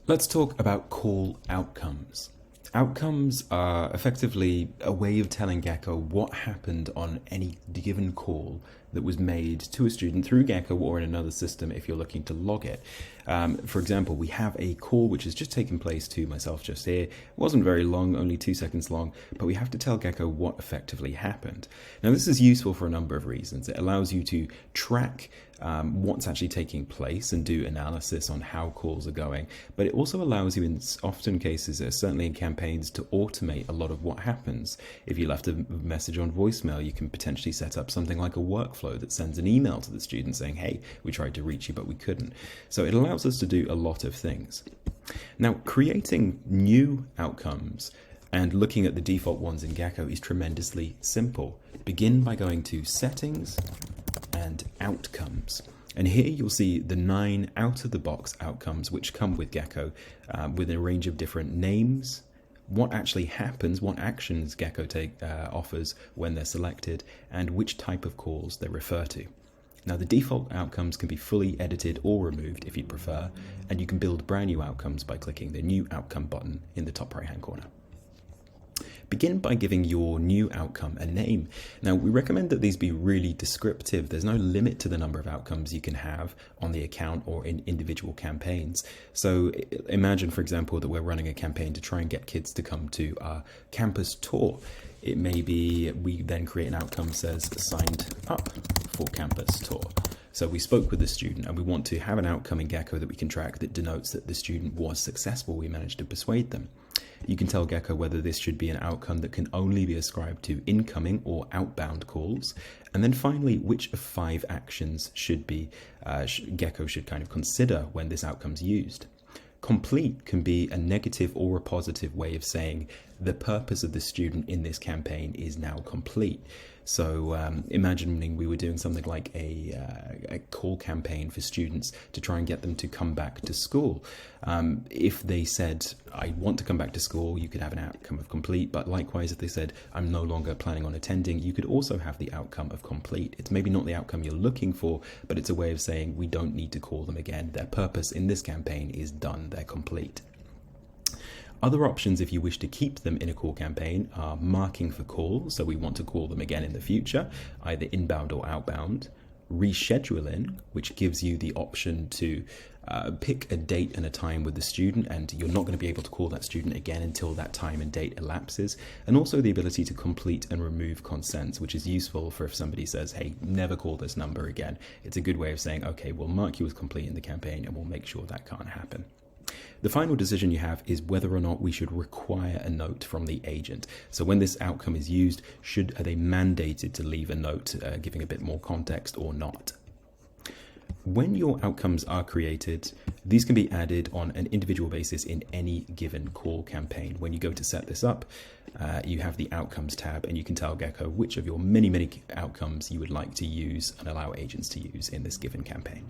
Let's talk about call outcomes. Outcomes are effectively a way of telling Gecko what happened on any given call that was made to a student through Gecko or in another system if you're looking to log it. For example, we have a call which has just taken place to myself just here. It wasn't very long, only 2 seconds long, but we have to tell Gecko what effectively happened. Now, this is useful for a number of reasons. It allows you to track what's actually taking place and do analysis on how calls are going, but it also allows you in often cases, certainly in campaigns, to automate a lot of what happens. If you left a message on voicemail, you can potentially set up something like a workflow that sends an email to the student saying, hey, we tried to reach you but we couldn't. So it allows us to do a lot of things. Now, creating new outcomes and looking at the default ones in Gecko is tremendously simple. Begin by going to Settings and Outcomes. And here you'll see the 9 out-of-the-box outcomes which come with Gecko with a range of different names, what actually happens, what actions Gecko offers when they're selected, and which type of calls they refer to. Now, the default outcomes can be fully edited or removed if you'd prefer, and you can build brand new outcomes by clicking the New Outcome button in the top right-hand corner. Begin by giving your new outcome a name. Now, we recommend that these be really descriptive. There's no limit to the number of outcomes you can have on the account or in individual campaigns. So imagine, for example, that we're running a campaign to try and get kids to come to our campus tour. It may be we then create an outcome that says signed up for campus tour. So we spoke with the student and we want to have an outcome in Gecko that we can track that denotes that the student was successful. We managed to persuade them. You can tell Gecko whether this should be an outcome that can only be ascribed to incoming or outbound calls. And then finally, which of 5 actions should be Gecko should kind of consider when this outcome's used. Complete can be a negative or a positive way of saying the purpose of the student in this campaign is now complete. So imagining we were doing something like a call campaign for students to try and get them to come back to school. If they said, I want to come back to school, you could have an outcome of complete. But likewise, if they said, I'm no longer planning on attending, you could also have the outcome of complete. It's maybe not the outcome you're looking for, but it's a way of saying we don't need to call them again. Their purpose in this campaign is done. They're complete. Other options, if you wish to keep them in a call campaign, are marking for call, so we want to call them again in the future, either inbound or outbound. Rescheduling, which gives you the option to pick a date and a time with the student, and you're not going to be able to call that student again until that time and date elapses. And also the ability to complete and remove consents, which is useful for if somebody says, hey, never call this number again. It's a good way of saying, okay, we'll mark you as complete in the campaign and we'll make sure that can't happen. The final decision you have is whether or not we should require a note from the agent. So when this outcome is used, are they mandated to leave a note giving a bit more context or not? When your outcomes are created, these can be added on an individual basis in any given call campaign. When you go to set this up, you have the Outcomes tab, and you can tell Gecko which of your many outcomes you would like to use and allow agents to use in this given campaign.